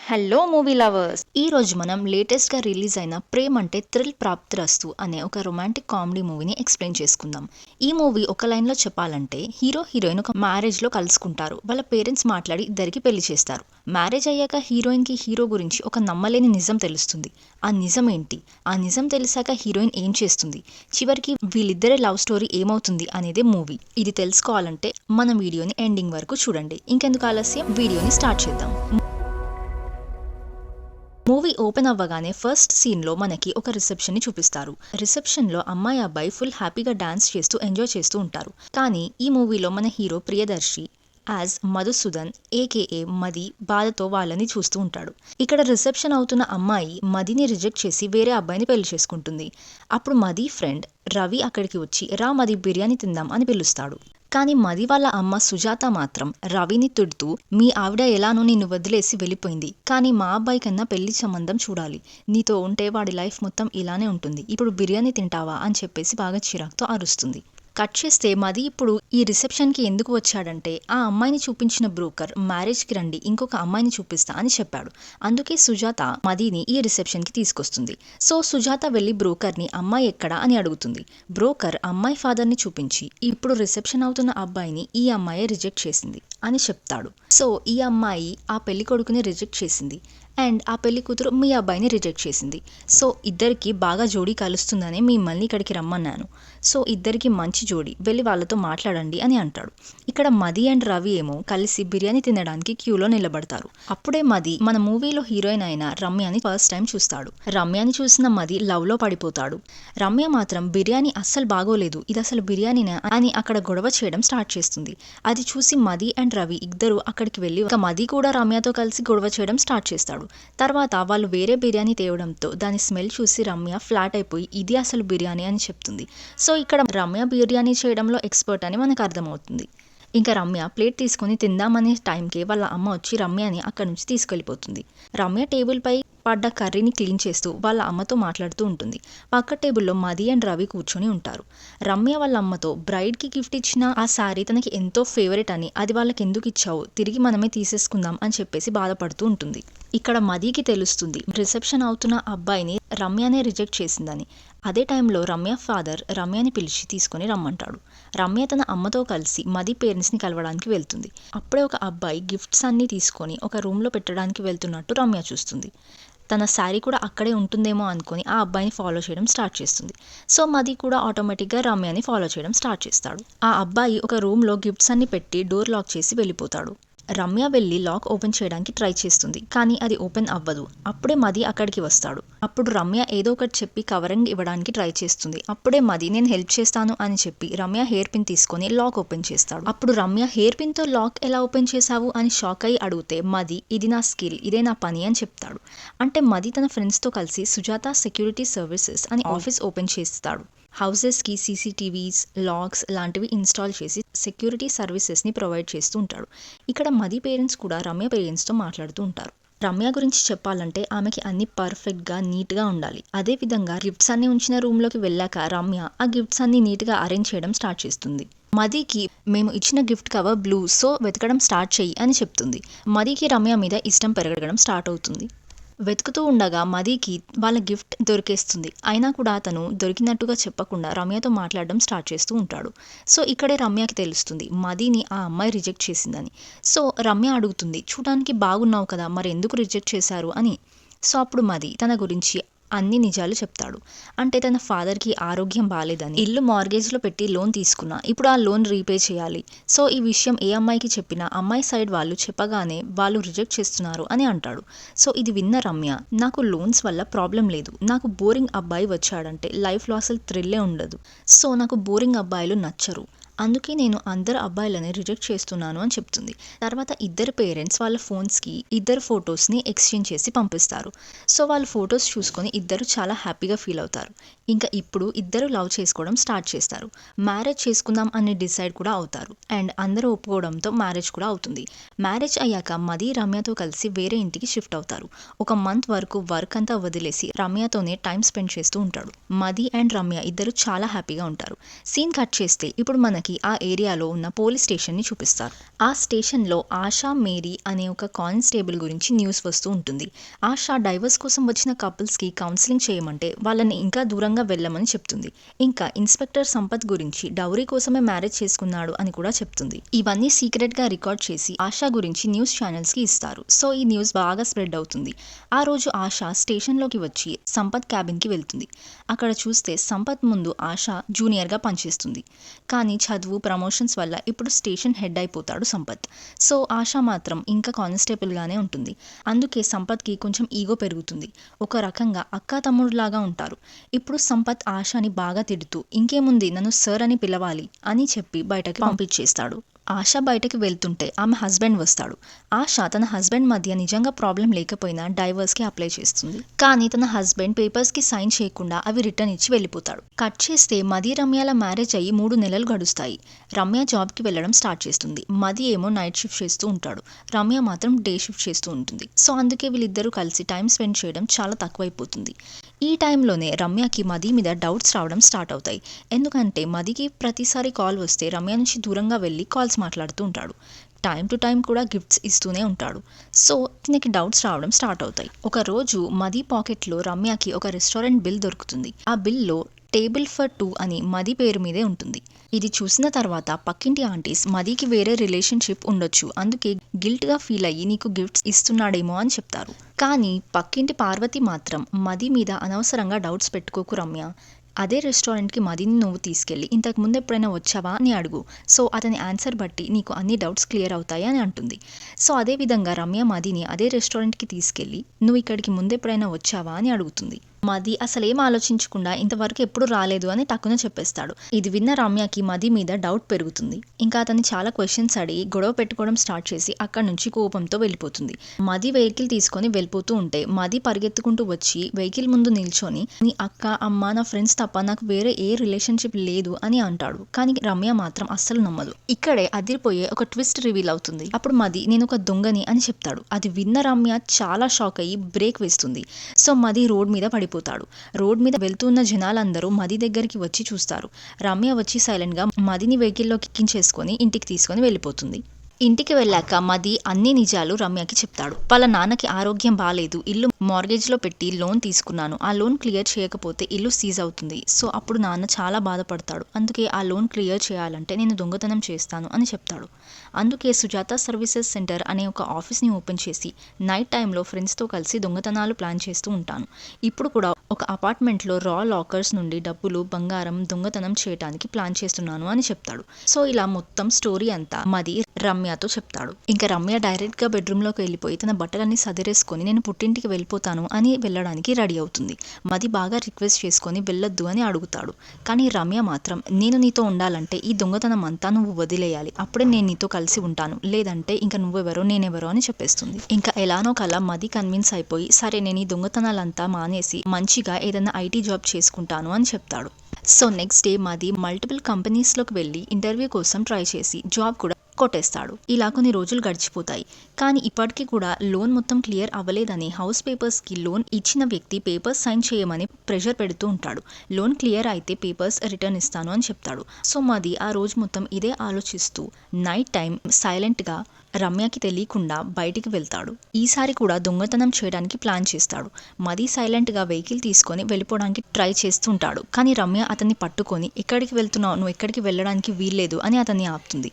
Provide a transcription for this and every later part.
Hello movie lovers! ఈ రోజు మనం లేటెస్ట్ గా రిలీజ్ అయిన ప్రేమ్ అంటే థ్రిల్ ప్రాప్తిరస్తు అనే ఒక రొమాంటిక్ కామెడీ మూవీని ఎక్స్ప్లెయిన్ చేసుకుందాం. ఈ మూవీ ఒక లైన్ లో చెప్పాలంటే హీరో హీరోయిన్ ఒక మ్యారేజ్ లో కలుసుకుంటారు. వాళ్ళ పేరెంట్స్ మాట్లాడి ఇద్దరికి పెళ్లి చేస్తారు. మ్యారేజ్ అయ్యాక హీరోయిన్ కి హీరో గురించి ఒక నమ్మలేని నిజం తెలుస్తుంది. ఆ నిజం ఏంటి? ఆ నిజం తెలిసాక హీరోయిన్ ఏం చేస్తుంది? చివరికి వీళ్ళిద్దరి లవ్ స్టోరీ ఏమవుతుంది అనేదే మూవీ. ఇది తెలుసుకోవాలంటే మన వీడియోని ఎండింగ్ వరకు చూడండి. ఇంకెందుకు ఆలస్యం, వీడియోని స్టార్ట్ చేద్దాం. మూవీ ఓపెన్ అవ్వగానే ఫస్ట్ సీన్ లో మనకి ఒక రిసెప్షన్ ని చూపిస్తారు. రిసెప్షన్ లో అమ్మాయి అబ్బాయి ఫుల్ హ్యాపీగా డాన్స్ చేస్తూ ఎంజాయ్ చేస్తూ ఉంటారు. కానీ ఈ మూవీలో మన hero Priyadarshi as Madhusudan AKA మది బాధతో వాళ్ళని చూస్తూ ఉంటాడు. ఇక్కడ రిసెప్షన్ అవుతున్న అమ్మాయి మదిని రిజెక్ట్ చేసి వేరే అబ్బాయిని పెళ్లి చేసుకుంటుంది. అప్పుడు మది ఫ్రెండ్ రవి అక్కడికి వచ్చి రా మది బిర్యానీ తిందాం అని పిలుస్తాడు. కానీ మది వాళ్ళ అమ్మ సుజాత మాత్రం రవిని తిడుతూ మీ ఆవిడ ఎలానో నిన్ను వదిలేసి వెళ్ళిపోయింది, కానీ మా అబ్బాయి కన్నా పెళ్లి సంబంధం చూడాలి, నీతో ఉంటే వాడి లైఫ్ మొత్తం ఇలానే ఉంటుంది, ఇప్పుడు బిర్యానీ తింటావా అని చెప్పేసి బాగా చిరాకుతో అరుస్తుంది. కట్ చేస్తే మది ఇప్పుడు ఈ రిసెప్షన్ కి ఎందుకు వచ్చాడంటే ఆ అమ్మాయిని చూపించిన బ్రోకర్ మ్యారేజ్ కి రండి ఇంకొక అమ్మాయిని చూపిస్తా అని చెప్పాడు. అందుకే సుజాత మదిని ఈ రిసెప్షన్ కి తీసుకొస్తుంది. సో సుజాత వెళ్లి బ్రోకర్ ని అమ్మాయి ఎక్కడా అని అడుగుతుంది. బ్రోకర్ అమ్మాయి ఫాదర్ ని చూపించి ఇప్పుడు రిసెప్షన్ అవుతున్న అబ్బాయిని ఈ అమ్మాయి రిజెక్ట్ చేసింది అని చెప్తాడు. సో ఈ అమ్మాయి ఆ పెళ్లి కొడుకుని రిజెక్ట్ చేసింది అండ్ ఆ పెళ్లి కూతురు మీ అబ్బాయిని రిజెక్ట్ చేసింది. సో ఇద్దరికి బాగా జోడీ కలుస్తుందనే మిమ్మల్ని ఇక్కడికి రమ్మన్నాను. సో ఇద్దరికి మంచి జోడీ, వెళ్ళి వాళ్ళతో మాట్లాడండి అని అంటాడు. ఇక్కడ మది అండ్ రవి ఏమో కలిసి బిర్యానీ తినడానికి క్యూలో నిలబడతారు. అప్పుడే మది మన మూవీలో హీరోయిన్ అయిన రమ్యని ఫస్ట్ టైం చూస్తాడు. రమ్యని చూసిన మది లవ్ లో పడిపోతాడు. రమ్య మాత్రం బిర్యానీ అస్సలు బాగోలేదు, ఇది అసలు బిర్యానీనా అని అక్కడ గొడవ చేయడం స్టార్ట్ చేస్తుంది. అది చూసి మది అండ్ రవి ఇద్దరు అక్కడికి వెళ్ళి ఒక మది కూడా రమ్యతో కలిసి గొడవ చేయడం స్టార్ట్ చేస్తాడు. తర్వాత వాళ్ళు వేరే బిర్యానీ తేవడంతో దాని స్మెల్ చూసి రమ్య ఫ్లాట్ అయిపోయి ఇది అసలు బిర్యానీ అని చెప్తుంది. సో ఇక్కడ రమ్య బిర్యానీ చేయడంలో ఎక్స్పర్ట్ అని మనకు అర్థమవుతుంది. ఇంకా రమ్య ప్లేట్ తీసుకొని తిందామనే టైంకే వాళ్ళ అమ్మ వచ్చి రమ్యని అక్కడి నుంచి తీసుకెళ్లిపోతుంది. రమ్య టేబుల్ పై పడ్డ కర్రీని క్లీన్ చేస్తూ వాళ్ళ అమ్మతో మాట్లాడుతూ ఉంటుంది. పక్క టేబుల్లో మది అండ్ రవి కూర్చొని ఉంటారు. రమ్య వాళ్ళ అమ్మతో బ్రైడ్ కి గిఫ్ట్ ఇచ్చిన ఆ శారీ తనకి ఎంతో ఫేవరెట్ అని, అది వాళ్ళకి ఎందుకు ఇచ్చావు, తిరిగి మనమే తీసేసుకుందాం అని చెప్పేసి బాధపడుతూ ఉంటుంది. ఇక్కడ మదికి తెలుస్తుంది రిసెప్షన్ అవుతున్న అబ్బాయిని రమ్యనే రిజెక్ట్ చేసిందని. అదే టైంలో రమ్య ఫాదర్ రమ్యని పిలిచి తీసుకొని రమ్మంటాడు. రమ్య తన అమ్మతో కలిసి మది పేరెంట్స్ ని కలవడానికి వెళ్తుంది. అప్పుడే ఒక అబ్బాయి గిఫ్ట్స్ అన్ని తీసుకొని ఒక రూమ్ లో పెట్టడానికి వెళ్తున్నట్టు రమ్య చూస్తుంది. తన శారీ కూడా అక్కడే ఉంటుందేమో అనుకుని ఆ అబ్బాయిని ఫాలో చేయడం స్టార్ట్ చేస్తుంది. సో మది కూడా ఆటోమేటిక్గా రమ్యని ఫాలో చేయడం స్టార్ట్ చేస్తాడు. ఆ అబ్బాయి ఒక రూమ్లో గిఫ్ట్స్ అన్ని పెట్టి డోర్ లాక్ చేసి వెళ్ళిపోతాడు. రమ్య వెళ్ళి లాక్ ఓపెన్ చేయడానికి ట్రై చేస్తుంది, కానీ అది ఓపెన్ అవ్వదు. అప్పుడే మది అక్కడికి వస్తాడు. అప్పుడు రమ్య ఏదో ఒకటి చెప్పి కవరింగ్ ఇవ్వడానికి ట్రై చేస్తుంది. అప్పుడే మది నేను హెల్ప్ చేస్తాను అని చెప్పి రమ్య హెయిర్ పిన్ తీసుకొని లాక్ ఓపెన్ చేస్తాడు. అప్పుడు రమ్య హెయిర్ పిన్ తో లాక్ ఎలా ఓపెన్ చేశావు అని షాక్ అయి అడిగితే మది ఇది నా స్కిల్, ఇదే నా పని అని చెప్తాడు. అంటే మది తన ఫ్రెండ్స్ తో కలిసి సుజాత సెక్యూరిటీ సర్వీసెస్ అని ఆఫీస్ ఓపెన్ చేస్తాడు. హౌసెస్కి సీసీటీవీస్, లాక్స్ లాంటివి ఇన్స్టాల్ చేసి సెక్యూరిటీ సర్వీసెస్ని ప్రొవైడ్ చేస్తూ ఉంటాడు. ఇక్కడ మది పేరెంట్స్ కూడా రమ్య పేరెంట్స్తో మాట్లాడుతూ ఉంటారు. రమ్య గురించి చెప్పాలంటే ఆమెకి అన్ని పర్ఫెక్ట్గా నీట్గా ఉండాలి. అదేవిధంగా గిఫ్ట్స్ అన్ని ఉంచిన రూమ్లోకి వెళ్ళాక రమ్య ఆ గిఫ్ట్స్ అన్ని నీట్గా అరేంజ్ చేయడం స్టార్ట్ చేస్తుంది. మదికి మేము ఇచ్చిన గిఫ్ట్ కవర్ బ్లూ, సో వెతకడం స్టార్ట్ చెయ్యి అని చెప్తుంది. మదికి రమ్య మీద ఇష్టం పెరగడం స్టార్ట్ అవుతుంది. వెతుకుతూ ఉండగా మదికి వాళ్ళ గిఫ్ట్ దొరికేస్తుంది. అయినా కూడా అతను దొరికినట్టుగా చెప్పకుండా రమ్యతో మాట్లాడడం స్టార్ట్ చేస్తూ ఉంటాడు. సో ఇక్కడే రమ్యకి తెలుస్తుంది మదిని ఆ అమ్మాయి రిజెక్ట్ చేసిందని. సో రమ్య అడుగుతుంది చూడడానికి బాగున్నావు కదా, మరి ఎందుకు రిజెక్ట్ చేశారు అని. సో అప్పుడు మది తన గురించి అన్ని నిజాలు చెప్తాడు. అంటే తన ఫాదర్కి ఆరోగ్యం బాగాలేదని, ఇల్లు మార్గేజ్లో పెట్టి లోన్ తీసుకున్నా, ఇప్పుడు ఆ లోన్ రీపే చేయాలి. సో ఈ విషయం ఏ అమ్మాయికి చెప్పినా అమ్మాయి సైడ్ వాళ్ళు చెప్పగానే వాళ్ళు రిజెక్ట్ చేస్తున్నారు అని అంటాడు. సో ఇది విన్న రమ్య నాకు లోన్స్ వల్ల ప్రాబ్లం లేదు, నాకు బోరింగ్ అబ్బాయి వచ్చాడంటే లైఫ్లో అసలు థ్రిల్లే ఉండదు. సో నాకు బోరింగ్ అబ్బాయిలు నచ్చరు, అందుకే నేను అందరు అబ్బాయిలని రిజెక్ట్ చేస్తున్నాను అని చెప్తుంది. తర్వాత ఇద్దరు పేరెంట్స్ వాళ్ళ ఫోన్స్కి ఇద్దరు ఫొటోస్ని ఎక్స్చేంజ్ చేసి పంపిస్తారు. సో వాళ్ళ ఫొటోస్ చూసుకొని ఇద్దరు చాలా హ్యాపీగా ఫీల్ అవుతారు. ఇంకా ఇప్పుడు ఇద్దరు లవ్ చేసుకోవడం స్టార్ట్ చేస్తారు. మ్యారేజ్ చేసుకుందాం అని డిసైడ్ కూడా అవుతారు. అండ్ అందరూ ఒప్పుకోవడంతో మ్యారేజ్ కూడా అవుతుంది. మ్యారేజ్ అయ్యాక మది రమ్యతో కలిసి వేరే ఇంటికి షిఫ్ట్ అవుతారు. ఒక మంత్ వరకు వర్క్ అంతా వదిలేసి రమ్యతోనే టైం స్పెండ్ చేస్తూ ఉంటాడు. మది అండ్ రమ్య ఇద్దరు చాలా హ్యాపీగా ఉంటారు. సీన్ కట్ చేస్తే ఇప్పుడు మనకి రమ్యకి ఆ ఏరియాలో ఉన్న పోలీస్ స్టేషన్ని చూపిస్తారు. ఆ స్టేషన్లో ఆశా మేరీ అనే ఒక కానిస్టేబుల్ గురించి న్యూస్ వస్తూ ఉంటుంది. ఆశా డైవర్స్ కోసం వచ్చిన కపుల్స్కి కౌన్సిలింగ్ చేయమంటే వాళ్ళని ఇంకా దూరంగా వెళ్ళమని చెప్తుంది. ఇంకా ఇన్స్పెక్టర్ సంపత్ గురించి డౌరీ కోసమే మ్యారేజ్ చేసుకున్నాడు అని కూడా చెప్తుంది. ఇవన్నీ సీక్రెట్గా రికార్డ్ చేసి ఆశా గురించి న్యూస్ ఛానల్స్కి ఇస్తారు. సో ఈ న్యూస్ బాగా స్ప్రెడ్ అవుతుంది. ఆ రోజు ఆశా స్టేషన్లోకి వచ్చి సంపత్ క్యాబిన్కి వెళ్తుంది. అక్కడ చూస్తే సంపత్ ముందు ఆశా జూనియర్గా పనిచేస్తుంది. కానీ చదువు ప్రమోషన్స్ వల్ల ఇప్పుడు స్టేషన్ హెడ్ అయిపోతాడు సంపత్. సో ఆశా మాత్రం ఇంకా కానిస్టేబుల్గానే ఉంటుంది. అందుకే సంపత్కి కొంచెం ఈగో పెరుగుతుంది. ఒక రకంగా అక్కా తమ్ముడులాగా ఉంటారు. ఇప్పుడు సంపత్ ఆశాని బాగా తిడుతూ ఇంకేముంది నన్ను సర్ అని పిలవాలి అని చెప్పి బయటకి పంపించేస్తాడు. ఆశ బయటకి వెళ్తుంటే ఆమె హస్బెండ్ వస్తాడు. ఆశ తన హస్బెండ్ మధ్య నిజంగా ప్రాబ్లం లేకపోయినా డైవర్స్కి అప్లై చేస్తుంది. కానీ తన హస్బెండ్ పేపర్స్కి సైన్ చేయకుండా అవి రిటర్న్ ఇచ్చి వెళ్ళిపోతాడు. కట్ చేస్తే మది రమ్యల మ్యారేజ్ అయ్యి 3 నెలలు గడుస్తాయి. రమ్య జాబ్కి వెళ్ళడం స్టార్ట్ చేస్తుంది. మది ఏమో నైట్ షిఫ్ట్ చేస్తూ ఉంటాడు. రమ్య మాత్రం డే షిఫ్ట్ చేస్తూ ఉంటుంది. సో అందుకే వీళ్ళిద్దరూ కలిసి టైం స్పెండ్ చేయడం చాలా తక్కువైపోతుంది. ఈ టైంలోనే రమ్యకి మది మీద డౌట్స్ రావడం స్టార్ట్ అవుతాయి. ఎందుకంటే మదికి ప్రతిసారి కాల్ వస్తే రమ్య నుంచి దూరంగా వెళ్ళి కాల్స్ మాట్లాడుతూ ఉంటాడు. టైం టు టైం కూడా గిఫ్ట్స్ ఇస్తూనే ఉంటాడు. సో తినకి డౌట్స్ రావడం స్టార్ట్ అవుతాయి. ఒక రోజు మది పాకెట్లో రమ్యకి ఒక రెస్టారెంట్ బిల్ దొరుకుతుంది. ఆ బిల్లో టేబుల్ ఫర్ 2 అని మది పేరు మీదే ఉంటుంది. ఇది చూసిన తర్వాత పక్కింటి ఆంటీస్ మదికి వేరే రిలేషన్షిప్ ఉండొచ్చు, అందుకే గిల్ట్గా ఫీల్ అయ్యి నీకు గిఫ్ట్స్ ఇస్తున్నాడేమో అని చెప్తారు. కానీ పక్కింటి పార్వతి మాత్రం మది మీద అనవసరంగా డౌట్స్ పెట్టుకోకు రమ్య, అదే రెస్టారెంట్కి మదిని నువ్వు తీసుకెళ్ళి ఇంతకు ముందు ఎప్పుడైనా వచ్చావా అని అడుగు. సో అతని ఆన్సర్ బట్టి నీకు అన్ని డౌట్స్ క్లియర్ అవుతాయి అని అంటుంది. సో అదేవిధంగా రమ్య మదిని అదే రెస్టారెంట్కి తీసుకెళ్ళి నువ్వు ఇక్కడికి ముందు ఎప్పుడైనా వచ్చావా అని అడుగుతుంది. మది అసలేం ఆలోచించకుండా ఇంతవరకు ఎప్పుడు రాలేదు అని టక్కున చెప్పేస్తాడు. ఇది విన్న రమ్యకి మది మీద డౌట్ పెరుగుతుంది. ఇంకా అతన్ని చాలా క్వశ్చన్స్ అడిగి గొడవ పెట్టుకోవడం స్టార్ట్ చేసి అక్కడి నుంచి కోపంతో వెళ్ళిపోతుంది. మది వెహికల్ తీసుకొని వెళ్ళిపోతూ ఉంటే మది పరిగెత్తుకుంటూ వచ్చి వెహికల్ ముందు నిల్చొని నీ అక్క అమ్మ నా ఫ్రెండ్స్ తప్ప నాకు వేరే ఏ రిలేషన్షిప్ లేదు అని అంటాడు. కానీ రమ్య మాత్రం అస్సలు నమ్మదు. ఇక్కడే అదిరిపోయే ఒక ట్విస్ట్ రివీల్ అవుతుంది. అప్పుడు మది నేను ఒక దొంగని అని చెప్తాడు. అది విన్న రమ్య చాలా షాక్ అయ్యి బ్రేక్ వేస్తుంది. సో మది రోడ్ మీద పడిపోతాడు. రోడ్ మీద వెళ్తున్న జనాలందరూ మది దగ్గరికి వచ్చి చూస్తారు. రమ్య వచ్చి సైలెంట్గా మదిని వెహికల్లోకి ఎక్కించేసుకొని ఇంటికి తీసుకొని వెళ్ళిపోతుంది. ఇంటికి వెళ్ళాక మది అన్ని నిజాలు రమ్యకి చెప్తాడు. వాళ్ళ నాన్నకి ఆరోగ్యం బాగాలేదు, ఇల్లు మార్గేజ్లో పెట్టి లోన్ తీసుకున్నాను, ఆ లోన్ క్లియర్ చేయకపోతే ఇల్లు సీజ్ అవుతుంది. సో అప్పుడు నాన్న చాలా బాధపడతాడు. అందుకే ఆ లోన్ క్లియర్ చేయాలంటే నేను దొంగతనం చేస్తాను అని చెప్తాడు. అందుకే సుజాత సర్వీసెస్ సెంటర్ అనే ఒక ఆఫీస్ని ఓపెన్ చేసి నైట్ టైంలో ఫ్రెండ్స్తో కలిసి దొంగతనాలు ప్లాన్ చేస్తూ ఉంటాను. ఇప్పుడు కూడా ఒక అపార్ట్మెంట్లో రా లాకర్స్ నుండి డబ్బులు బంగారం దొంగతనం చేయడానికి ప్లాన్ చేస్తున్నాను అని చెప్తాడు. సో ఇలా మొత్తం స్టోరీ అంతా మది రమ్యతో చెప్తాడు. ఇంకా రమ్య డైరెక్ట్గా బెడ్రూమ్లోకి వెళ్ళిపోయి తన బట్టలన్నీ సదిరేసుకొని నేను పుట్టింటికి వెళ్ళిపోతాను అని వెళ్ళడానికి రెడీ అవుతుంది. మది బాగా రిక్వెస్ట్ చేసుకొని వెళ్ళొద్దు అని అడుగుతాడు. కానీ రమ్య మాత్రం నేను నీతో ఉండాలంటే ఈ దొంగతనం అంతా నువ్వు వదిలేయాలి, అప్పుడే నేను నీతో కలిసి ఉంటాను, లేదంటే ఇంకా నువ్వెవరో నేనెవరో అని చెప్పేస్తుంది. ఇంకా ఎలానో కలా మది కన్విన్స్ అయిపోయి సరే నేను ఈ దొంగతనాలంతా మానేసి మంచిగా ఏదైనా ఐటీ జాబ్ చేసుకుంటాను అని చెప్తాడు. సో నెక్స్ట్ డే మది మల్టిపుల్ కంపెనీస్లోకి వెళ్ళి ఇంటర్వ్యూ కోసం ట్రై చేసి జాబ్ కూడా కొట్టేస్తాడు. ఇలా కొన్ని రోజులు గడిచిపోతాయి. కానీ ఇప్పటికీ కూడా లోన్ మొత్తం క్లియర్ అవ్వలేదని హౌస్ పేపర్స్కి లోన్ ఇచ్చిన వ్యక్తి పేపర్స్ సైన్ చేయమని ప్రెషర్ పెడుతూ ఉంటాడు. లోన్ క్లియర్ అయితే పేపర్స్ రిటర్న్ ఇస్తాను అని చెప్తాడు. సో మది ఆ రోజు మొత్తం ఇదే ఆలోచిస్తూ నైట్ టైం సైలెంట్గా రమ్యకి తెలియకుండా బయటికి వెళ్తాడు. ఈసారి కూడా దొంగతనం చేయడానికి ప్లాన్ చేస్తాడు. మది సైలెంట్గా వెహికల్ తీసుకొని వెళ్ళిపోవడానికి ట్రై చేస్తుంటాడు. కానీ రమ్య అతన్ని పట్టుకొని ఎక్కడికి వెళ్తున్నావు, నువ్వు ఎక్కడికి వెళ్ళడానికి వీల్లేదు అని అతన్ని ఆపుతుంది.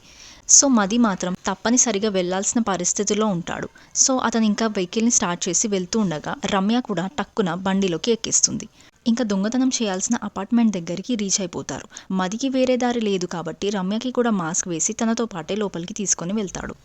సో మది మాత్రం తప్పనిసరిగా వెళ్లాల్సిన పరిస్థితిలో ఉంటాడు. సో అతను ఇంకా వెహికల్ని స్టార్ట్ చేసి వెళ్తూ ఉండగా రమ్య కూడా టక్కున బండిలోకి ఎక్కిస్తుంది. ఇంకా దొంగతనం చేయాల్సిన అపార్ట్మెంట్ దగ్గరికి రీచ్ అయిపోతారు. మదికి వేరే దారి లేదు కాబట్టి రమ్యకి కూడా మాస్క్ వేసి తనతో పాటే లోపలికి తీసుకొని వెళ్తాడు.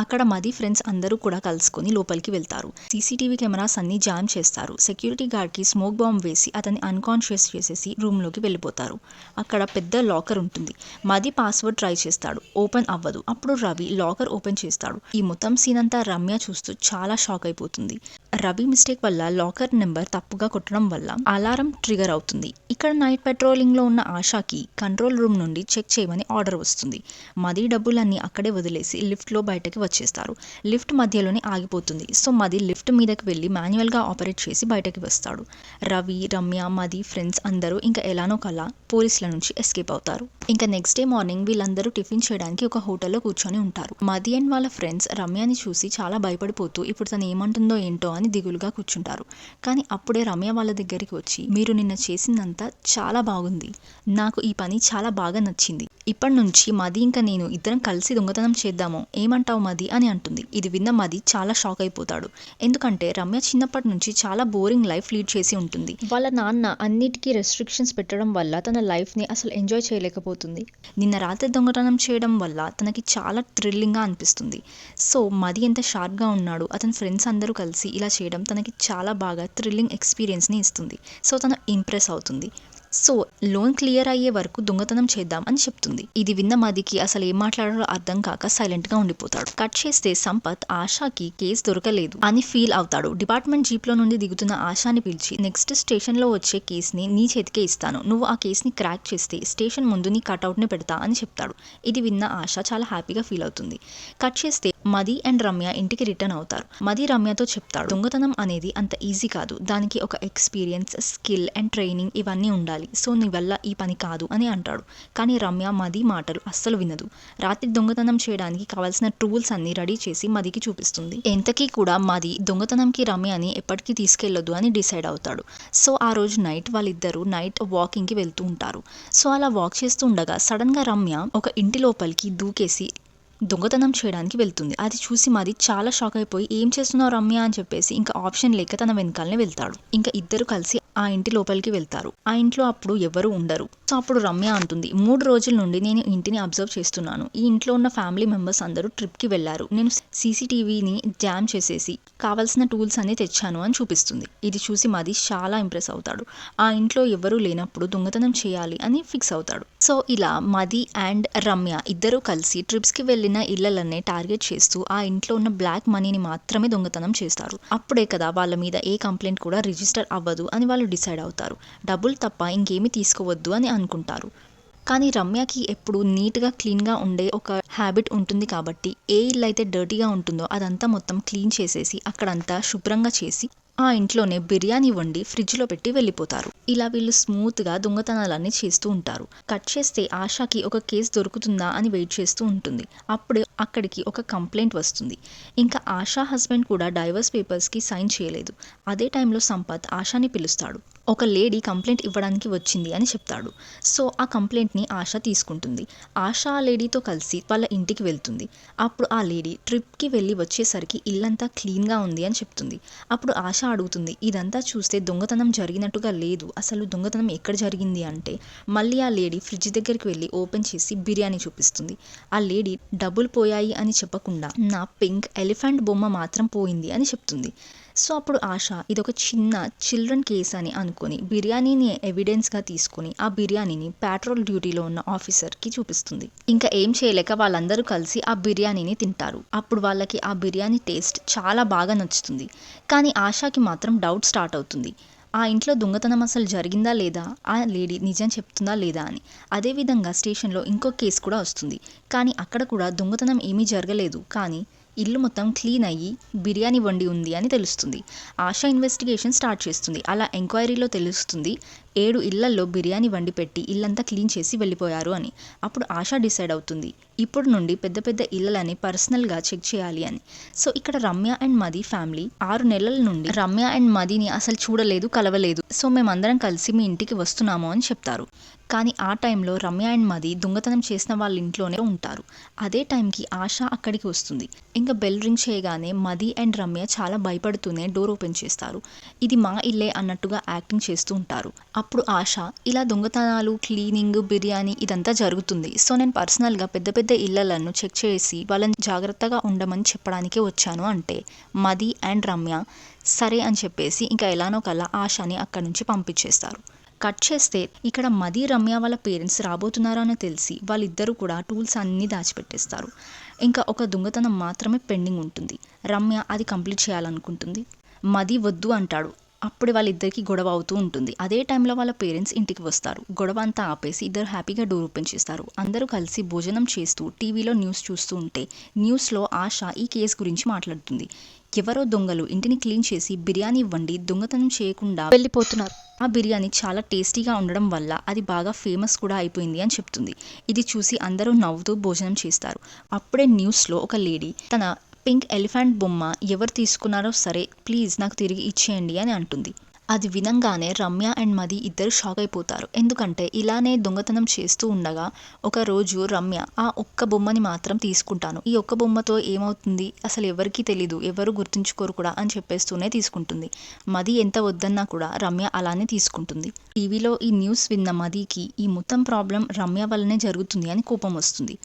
అక్కడ మది ఫ్రెండ్స్ అందరూ కూడా కలుసుకొని లోపలికి వెళ్తారు. సీసీటీవీ కెమెరాస్ అన్ని జామ్ చేస్తారు. సెక్యూరిటీ గార్డ్కి స్మోక్ బాంబ్ వేసి అతన్ని అన్కాన్షియస్ చేసేసి రూమ్లోకి వెళ్ళిపోతారు. అక్కడ పెద్ద లాకర్ ఉంటుంది. మది పాస్వర్డ్ ట్రై చేస్తాడు, ఓపెన్ అవ్వదు. అప్పుడు రవి లాకర్ ఓపెన్ చేస్తాడు. ఈ మొత్తం సీన్ అంతా రమ్య చూస్తూ చాలా షాక్ అయిపోతుంది. రవి మిస్టేక్ వల్ల లాకర్ నెంబర్ తప్పుగా కొట్టడం వల్ల అలారం ట్రిగర్ అవుతుంది. ఇక్కడ నైట్ పెట్రోలింగ్లో ఉన్న ఆశాకి కంట్రోల్ రూమ్ నుండి చెక్ చేయమని ఆర్డర్ వస్తుంది. మది డబ్బులన్నీ అక్కడే వదిలేసి లిఫ్ట్లో బయటకి వచ్చేస్తారు. లిఫ్ట్ మధ్యలోనే ఆగిపోతుంది. సో మది లిఫ్ట్ మీదకి వెళ్ళి మాన్యువల్గా ఆపరేట్ చేసి బయటకి వస్తాడు. రవి, రమ్య, మది ఫ్రెండ్స్ అందరూ ఇంకా ఎలానో కలా పోలీసుల నుంచి ఎస్కేప్ అవుతారు. ఇంకా నెక్స్ట్ డే మార్నింగ్ వీళ్ళందరూ టిఫిన్ చేయడానికి ఒక హోటల్లో కూర్చొని ఉంటారు. మది అండ్ వాళ్ళ ఫ్రెండ్స్ రమ్యని చూసి చాలా భయపడిపోతూ ఇప్పుడు తను ఏమంటుందో ఏంటో అని దిగులుగా కూర్చుంటారు. కానీ అప్పుడే రమ్య వాళ్ళ దగ్గరికి వచ్చి, మీరు నిన్న చేసిందంతా చాలా బాగుంది, నాకు ఈ పని చాలా బాగా నచ్చింది, ఇప్పటి నుంచి మది ఇంకా నేను ఇద్దరం కలిసి దొంగతనం చేద్దాము, ఏమంటావు మది అని అంటుంది. ఇది విన్న మది చాలా షాక్ అయిపోతాడు. ఎందుకంటే రమ్య చిన్నప్పటి నుంచి చాలా బోరింగ్ లైఫ్ లీడ్ చేసి ఉంటుంది. వాళ్ళ నాన్న అన్నిటికీ రెస్ట్రిక్షన్స్ పెట్టడం వల్ల తన లైఫ్ని అసలు ఎంజాయ్ చేయలేకపోతుంది. నిన్న రాత్రి దొంగతనం చేయడం వల్ల తనకి చాలా థ్రిల్లింగ్గా అనిపిస్తుంది. సో మది ఎంత షార్ప్గా ఉన్నాడు, అతని ఫ్రెండ్స్ అందరూ కలిసి ఇలా చేయడం తనకి చాలా బాగా థ్రిల్లింగ్ ఎక్స్పీరియన్స్ని ఇస్తుంది. సో తను ఇంప్రెస్ అవుతుంది. సో లోన్ క్లియర్ అయ్యే వరకు దొంగతనం చేద్దాం అని చెప్తుంది. ఇది విన్న మదికి అసలు ఏం మాట్లాడాలో అర్థం కాక సైలెంట్ గా ఉండిపోతాడు. కట్ చేస్తే సంపత్ ఆశాకి కేసు దొరకలేదు అని ఫీల్ అవుతాడు. డిపార్ట్మెంట్ జీప్ లో నుండి దిగుతున్న ఆశాని పిలిచి, నెక్స్ట్ స్టేషన్ లో వచ్చే కేసుని నీ చేతికే ఇస్తాను, నువ్వు ఆ కేసుని క్రాక్ చేస్తే స్టేషన్ ముందు నీ కట్అవుట్ ని పెడతా అని చెప్తాడు. ఇది విన్న ఆశ చాలా హ్యాపీగా ఫీల్ అవుతుంది. కట్ చేస్తే మది అండ్ రమ్య ఇంటికి రిటర్న్ అవుతారు. మది రమ్యతో చెప్తాడు, దొంగతనం అనేది అంత ఈజీ కాదు, దానికి ఒక ఎక్స్పీరియన్స్, స్కిల్ అండ్ ట్రైనింగ్ ఇవన్నీ ఉండాలి, సో నీ వల్ల ఈ పని కాదు అని అంటాడు. కానీ రమ్య మది మాటలు అస్సలు వినదు. రాత్రి దొంగతనం చేయడానికి కావాల్సిన టూల్స్ అన్ని రెడీ చేసి మదికి చూపిస్తుంది. ఎంతకీ కూడా మది దొంగతనంకి రమ్యని ఎప్పటికీ తీసుకెళ్లొద్దు అని డిసైడ్ అవుతాడు. సో ఆ రోజు నైట్ వాళ్ళిద్దరూ నైట్ వాకింగ్ కి వెళ్తూ ఉంటారు. సో అలా వాక్ చేస్తూ ఉండగా సడన్ గా రమ్య ఒక ఇంటి లోపలికి దూకేసి దొంగతనం చేయడానికి వెళ్తుంది. అది చూసి మది చాలా షాక్ అయిపోయి, ఏం చేస్తున్నావు రమ్య అని చెప్పేసి ఇంకా ఆప్షన్ లేక తన వెనకాలనే వెళ్తాడు. ఇంకా ఇద్దరు కలిసి ఆ ఇంటి లోపలికి వెళ్తారు. ఆ ఇంట్లో అప్పుడు ఎవరు ఉండరు. సో అప్పుడు రమ్య అంటుంది, 3 రోజుల నుండి నేను ఇంటిని అబ్జర్వ్ చేస్తున్నాను, ఈ ఇంట్లో ఉన్న ఫ్యామిలీ మెంబర్స్ అందరూ ట్రిప్ కి వెళ్లారు, నేను సీసీటీవీని జామ్ చేసేసి కావాల్సిన టూల్స్ అన్ని తెచ్చాను అని చూపిస్తుంది. ఇది చూసి మది చాలా ఇంప్రెస్ అవుతాడు. ఆ ఇంట్లో ఎవరూ లేనప్పుడు దొంగతనం చేయాలి అని ఫిక్స్ అవుతాడు. సో ఇలా మది అండ్ రమ్య ఇద్దరు కలిసి ట్రిప్స్ కి వెళ్లిన ఇళ్లనే టార్గెట్ చేస్తూ ఆ ఇంట్లో ఉన్న బ్లాక్ మనీని మాత్రమే దొంగతనం చేస్తారు. అప్పుడే కదా వాళ్ళ మీద ఏ కంప్లైంట్ కూడా రిజిస్టర్ అవ్వదు అని వాళ్ళు డిసైడ్ అవుతారు. డబ్బులు తప్ప ఇంకేమీ తీసుకోవద్దు అని అనుకుంటారు. కానీ రమ్యకి ఎప్పుడు నీట్గా క్లీన్గా ఉండే ఒక హ్యాబిట్ ఉంటుంది కాబట్టి ఏ ఇల్లు అయితే డర్టీగా ఉంటుందో అదంతా మొత్తం క్లీన్ చేసేసి అక్కడంతా శుభ్రంగా చేసి ఆ ఇంట్లోనే బిర్యానీ వండి ఫ్రిడ్జ్లో పెట్టి వెళ్ళిపోతారు. ఇలా వీళ్ళు స్మూత్గా దొంగతనాలన్నీ చేస్తూ ఉంటారు. కట్ చేస్తే ఆశాకి ఒక కేసు దొరుకుతుందా అని వెయిట్ చేస్తూ ఉంటుంది. అప్పుడే అక్కడికి ఒక కంప్లైంట్ వస్తుంది. ఇంకా ఆశా హస్బెండ్ కూడా డైవర్స్ పేపర్స్కి సైన్ చేయలేదు. అదే టైంలో సంపత్ ఆశాని పిలుస్తాడు. ఒక లేడీ కంప్లైంట్ ఇవ్వడానికి వచ్చింది అని చెప్తాడు. సో ఆ కంప్లైంట్ని ఆశ తీసుకుంటుంది. ఆశ ఆ లేడీతో కలిసి వాళ్ళ ఇంటికి వెళ్తుంది. అప్పుడు ఆ లేడీ ట్రిప్కి వెళ్ళి వచ్చేసరికి ఇల్లంతా క్లీన్గా ఉంది అని చెప్తుంది. అప్పుడు ఆశ అడుగుతుంది, ఇదంతా చూస్తే దొంగతనం జరిగినట్టుగా లేదు, అసలు దొంగతనం ఎక్కడ జరిగింది అంటే మళ్ళీ ఆ లేడీ ఫ్రిడ్జ్ దగ్గరికి వెళ్ళి ఓపెన్ చేసి బిర్యానీ చూపిస్తుంది. ఆ లేడీ డబ్బులు పోయాయి అని చెప్పకుండా నా పింక్ ఎలిఫెంట్ బొమ్మ మాత్రం పోయింది అని చెప్తుంది. సో అప్పుడు ఆశ ఇదొక చిన్న చిల్డ్రన్ కేసు అని అనుకుని బిర్యానీని ఎవిడెన్స్గా తీసుకుని ఆ బిర్యానీని పెట్రోల్ డ్యూటీలో ఉన్న ఆఫీసర్కి చూపిస్తుంది. ఇంకా ఏం చేయలేక వాళ్ళందరూ కలిసి ఆ బిర్యానీని తింటారు. అప్పుడు వాళ్ళకి ఆ బిర్యానీ టేస్ట్ చాలా బాగా నచ్చుతుంది. కానీ ఆశకి మాత్రం డౌట్ స్టార్ట్ అవుతుంది. ఆ ఇంట్లో దొంగతనం అసలు జరిగిందా లేదా, ఆ లేడీ నిజం చెప్తుందా లేదా అని. అదేవిధంగా స్టేషన్లో ఇంకో కేసు కూడా వస్తుంది. కానీ అక్కడ కూడా దొంగతనం ఏమీ జరగలేదు, కానీ ఇల్లు మొత్తం క్లీన్ అయ్యి బిర్యానీ వండి ఉంది అని తెలుస్తుంది. ఆశ ఇన్వెస్టిగేషన్ స్టార్ట్ చేస్తుంది. అలా ఎంక్వైరీలో తెలుస్తుంది 7 ఇళ్లల్లో బిర్యానీ వండి పెట్టి ఇల్లంతా క్లీన్ చేసి వెళ్ళిపోయారు అని. అప్పుడు ఆశ డిసైడ్ అవుతుంది, ఇప్పుడు నుండి పెద్ద పెద్ద ఇళ్లని పర్సనల్గా చెక్ చేయాలి అని. సో ఇక్కడ రమ్య అండ్ మది ఫ్యామిలీ 6 నెలల నుండి రమ్య అండ్ మదిని అసలు చూడలేదు, కలవలేదు. సో మేమందరం కలిసి మీ ఇంటికి వస్తున్నాము అని చెప్తారు. కానీ ఆ టైంలో రమ్య అండ్ మది దొంగతనం చేసిన వాళ్ళ ఇంట్లోనే ఉంటారు. అదే టైంకి ఆశ అక్కడికి వస్తుంది. ఇంకా బెల్ రింగ్ చేయగానే మది అండ్ రమ్య చాలా భయపడుతూనే డోర్ ఓపెన్ చేస్తారు. ఇది మా ఇల్లే అన్నట్టుగా యాక్టింగ్ చేస్తూ ఉంటారు. అప్పుడు ఆశ, ఇలా దొంగతనాలు, క్లీనింగ్, బిర్యానీ ఇదంతా జరుగుతుంది, సో నేను పర్సనల్గా పెద్ద పెద్ద ఇళ్లను చెక్ చేసి వాళ్ళని జాగ్రత్తగా ఉండమని చెప్పడానికే వచ్చాను అంటే మది అండ్ రమ్య సరే అని చెప్పేసి ఇంకా ఎలానో కల్లా ఆశని అక్కడి నుంచి పంపించేస్తారు. కట్ చేస్తే ఇక్కడ మది రమ్య వాళ్ళ పేరెంట్స్ రాబోతున్నారో అని తెలిసి వాళ్ళిద్దరూ కూడా టూల్స్ అన్నీ దాచిపెట్టేస్తారు. ఇంకా ఒక దొంగతనం మాత్రమే పెండింగ్ ఉంటుంది. రమ్య అది కంప్లీట్ చేయాలనుకుంటుంది. మది వద్దు అంటాడు. అప్పుడు వాళ్ళిద్దరికి గొడవ అవుతూ ఉంటుంది. అదే టైంలో వాళ్ళ పేరెంట్స్ ఇంటికి వస్తారు. గొడవ అంతా ఆపేసి ఇద్దరు హ్యాపీగా డోర్ ఓపెన్ చేస్తారు. అందరూ కలిసి భోజనం చేస్తూ టీవీలో న్యూస్ చూస్తూ ఉంటే న్యూస్లో ఆశ ఈ కేసు గురించి మాట్లాడుతుంది. ఎవరో దొంగలు ఇంటిని క్లీన్ చేసి బిర్యానీ వండి దొంగతనం చేయకుండా వెళ్ళిపోతున్నారు. ఆ బిర్యానీ చాలా టేస్టీగా ఉండడం వల్ల అది బాగా ఫేమస్ కూడా అయిపోయింది అని చెప్తుంది. ఇది చూసి అందరూ నవ్వుతూ భోజనం చేస్తారు. అప్పుడే న్యూస్లో ఒక లేడీ తన పింక్ ఎలిఫెంట్ బొమ్మ ఎవరు తీసుకున్నారో సరే ప్లీజ్ నాకు తిరిగి ఇచ్చేయండి అని అంటుంది. అది వినంగానే రమ్య అండ్ మది ఇద్దరు షాక్ అయిపోతారు. ఎందుకంటే ఇలానే దొంగతనం చేస్తూ ఉండగా ఒకరోజు రమ్య ఆ ఒక్క బొమ్మని మాత్రం తీసుకుంటాను, ఈ ఒక్క బొమ్మతో ఏమవుతుంది అసలు ఎవరికీ తెలీదు, ఎవరు గుర్తుంచుకోరు కూడా అని చెప్పేస్తూనే తీసుకుంటుంది. మది ఎంత వద్దన్నా కూడా రమ్య అలానే తీసుకుంటుంది. టీవీలో ఈ న్యూస్ విన్న మదికి ఈ మొత్తం ప్రాబ్లం రమ్య వల్లనే జరుగుతుంది అని కోపం వస్తుంది.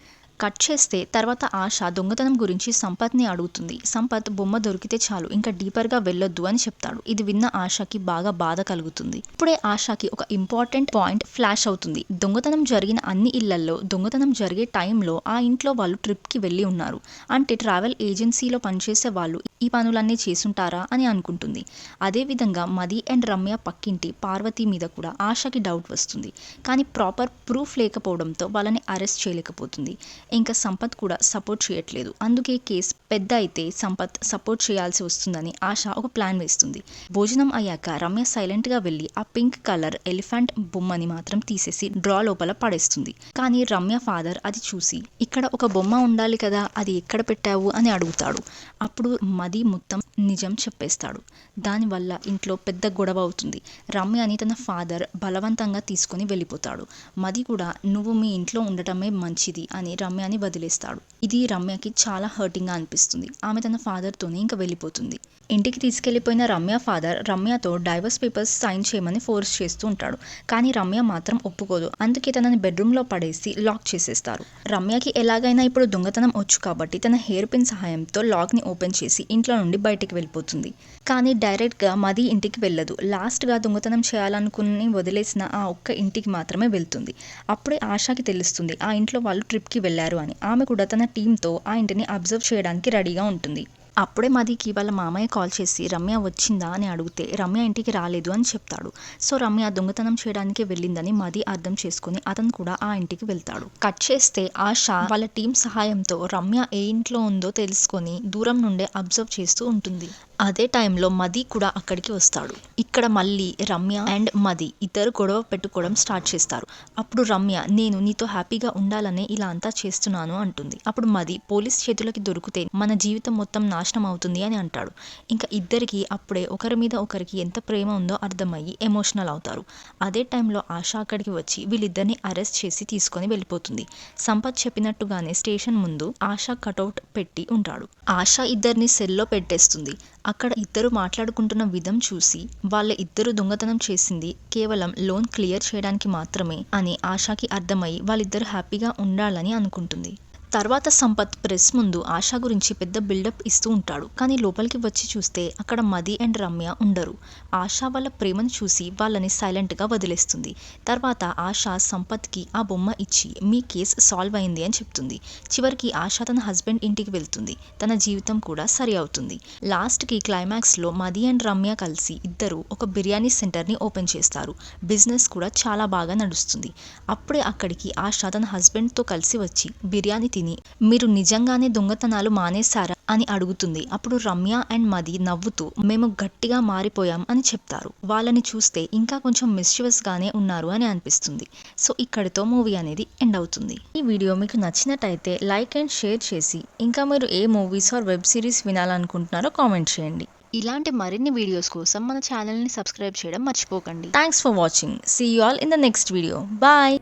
కట్ చేస్తే తర్వాత ఆశ దొంగతనం గురించి సంపత్ని అడుగుతుంది. సంపత్ బొమ్మ దొరికితే చాలు ఇంకా డీపర్గా వెళ్ళొద్దు అని చెప్తాడు. ఇది విన్న ఆశకి బాగా బాధ కలుగుతుంది. ఇప్పుడే ఆశకి ఒక ఇంపార్టెంట్ పాయింట్ ఫ్లాష్ అవుతుంది. దొంగతనం జరిగిన అన్ని ఇళ్లల్లో దొంగతనం జరిగే టైంలో ఆ ఇంట్లో వాళ్ళు ట్రిప్కి వెళ్ళి ఉన్నారు. అంటే ట్రావెల్ ఏజెన్సీలో పనిచేసే వాళ్ళు ఈ పనులన్నీ చేసుంటారా అని అనుకుంటుంది. అదేవిధంగా మది అండ్ రమ్య పక్కింటి పార్వతి మీద కూడా ఆశకి డౌట్ వస్తుంది. కానీ ప్రాపర్ ప్రూఫ్ లేకపోవడంతో వాళ్ళని అరెస్ట్ చేయలేకపోతుంది. ఇంకా సంపత్ కూడా సపోర్ట్ చేయట్లేదు. అందుకే కేసు పెద్ద అయితే సంపత్ సపోర్ట్ చేయాల్సి వస్తుందని ఆశ ఒక ప్లాన్ వేస్తుంది. భోజనం అయ్యాక రమ్య సైలెంట్గా వెళ్ళి ఆ పింక్ కలర్ ఎలిఫెంట్ బొమ్మని మాత్రం తీసేసి డ్రా లోపల పడేస్తుంది. కానీ రమ్య ఫాదర్ అది చూసి ఇక్కడ ఒక బొమ్మ ఉండాలి కదా, అది ఎక్కడ పెట్టావు అని అడుగుతాడు. అప్పుడు మది మొత్తం నిజం చెప్పేస్తాడు. దానివల్ల ఇంట్లో పెద్ద గొడవ అవుతుంది. రమ్యని తన ఫాదర్ బలవంతంగా తీసుకొని వెళ్ళిపోతాడు. మది కూడా నువ్వు మీ ఇంట్లో ఉండటమే మంచిది అని రమ్యని వదిలేస్తాడు. ఇది రమ్యకి చాలా హర్టింగ్గా అనిపిస్తుంది. ఆమె తన ఫాదర్తోనే ఇంకా వెళ్ళిపోతుంది. ఇంటికి తీసుకెళ్లిపోయిన రమ్య ఫాదర్ రమ్యతో డైవర్స్ పేపర్స్ సైన్ చేయమని ఫోర్స్ చేస్తూ ఉంటాడు. కానీ రమ్య మాత్రం ఒప్పుకోదు. అందుకే తనని బెడ్రూమ్లో పడేసి లాక్ చేసేస్తారు. రమ్యకి ఎలాగైనా ఇప్పుడు దొంగతనం వచ్చు కాబట్టి తన హెయిర్ పిన్ సహాయంతో లాక్ని ఓపెన్ చేసి ఇంట్లో నుండి బయటికి వెళ్ళిపోతుంది. కానీ డైరెక్ట్గా మది ఇంటికి వెళ్ళదు. లాస్ట్గా దొంగతనం చేయాలనుకుని వదిలేసిన ఆ ఒక్క ఇంటికి మాత్రమే వెళ్తుంది. అప్పుడే ఆశకి తెలుస్తుంది ఆ ఇంట్లో వాళ్ళు ట్రిప్కి వెళ్ళారు అని. ఆమె కూడా తన టీంతో ఆ ఇంటిని అబ్జర్వ్ చేయడానికి రెడీగా ఉంటుంది. అప్పుడే మదికి వాళ్ళ మామయ్య కాల్ చేసి రమ్య వచ్చిందా అని అడిగితే రమ్య ఇంటికి రాలేదు అని చెప్తాడు. సో రమ్య దొంగతనం చేయడానికి వెళ్ళిందని మది అర్థం చేసుకుని అతను కూడా ఆ ఇంటికి వెళ్తాడు. కట్ చేస్తే ఆశ వాళ్ళ టీం సహాయంతో రమ్య ఏ ఇంట్లో ఉందో తెలుసుకొని దూరం నుండే అబ్జర్వ్ చేస్తూ ఉంటుంది. అదే టైంలో మది కూడా అక్కడికి వస్తాడు. ఇక్కడ మళ్ళీ రమ్య అండ్ మది ఇద్దరు గొడవ పెట్టుకోవడం స్టార్ట్ చేస్తారు. అప్పుడు రమ్య నేను నీతో హ్యాపీగా ఉండాలనే ఇలా అంతా చేస్తున్నాను అంటుంది. అప్పుడు మది పోలీస్ చేతులకి దొరికితే మన జీవితం మొత్తం నాశనం అవుతుంది అని అంటాడు. ఇంకా ఇద్దరికి అప్పుడే ఒకరి మీద ఒకరికి ఎంత ప్రేమ ఉందో అర్థమయ్యి ఎమోషనల్ అవుతారు. అదే టైంలో ఆశ అక్కడికి వచ్చి వీళ్ళిద్దరిని అరెస్ట్ చేసి తీసుకొని వెళ్ళిపోతుంది. సంపత్ చెప్పినట్టుగానే స్టేషన్ ముందు ఆశ కటౌట్ పెట్టి ఉంటాడు. ఆశ ఇద్దరిని సెల్లో పెట్టేస్తుంది. అక్కడ ఇద్దరు మాట్లాడుకుంటున్న విధం చూసి వాళ్ళ ఇద్దరు దొంగతనం చేసింది కేవలం లోన్ క్లియర్ చేయడానికి మాత్రమే అని ఆశకి అర్థమై వాళ్ళిద్దరు హ్యాపీగా ఉండాలని అనుకుంటుంది. తర్వాత సంపత్ ప్రెస్ ముందు ఆశ గురించి పెద్ద బిల్డప్ ఇస్తూ ఉంటాడు. కానీ లోపలికి వచ్చి చూస్తే అక్కడ మది అండ్ రమ్య ఉండరు. ఆశ వాళ్ళ ప్రేమను చూసి వాళ్ళని సైలెంట్గా వదిలేస్తుంది. తర్వాత ఆశ సంపత్కి ఆ బొమ్మ ఇచ్చి మీ కేస్ సాల్వ్ అయింది అని చెప్తుంది. చివరికి ఆశ తన హస్బెండ్ ఇంటికి వెళ్తుంది. తన జీవితం కూడా సరి అవుతుంది. లాస్ట్కి క్లైమాక్స్లో మది అండ్ రమ్య కలిసి ఇద్దరు ఒక బిర్యానీ సెంటర్ని ఓపెన్ చేస్తారు. బిజినెస్ కూడా చాలా బాగా నడుస్తుంది. అప్పుడే అక్కడికి ఆశ తన హస్బెండ్తో కలిసి వచ్చి బిర్యానీ తిని మీరు నిజంగానే దొంగతనాలు మానేశారా అని అడుగుతుంది. అప్పుడు రమ్య అండ్ మది నవ్వుతూ మేము గట్టిగా మారిపోయాం అని చెప్తారు. వాళ్ళని చూస్తే ఇంకా కొంచెం మిస్చివస్ గానే ఉన్నారు అని అనిపిస్తుంది. సో ఇక్కడితో మూవీ అనేది ఎండ్ అవుతుంది. ఈ వీడియో మీకు నచ్చినట్టయితే లైక్ అండ్ షేర్ చేసి ఇంకా మీరు ఏ మూవీస్ ఆర్ వెబ్ సిరీస్ వినాలనుకుంటున్నారో కామెంట్ చేయండి. ఇలాంటి మరిన్ని వీడియోస్ కోసం మన ఛానల్ని సబ్స్క్రైబ్ చేయడం మర్చిపోకండి. Thanks for watching. See you all in the next video. Bye.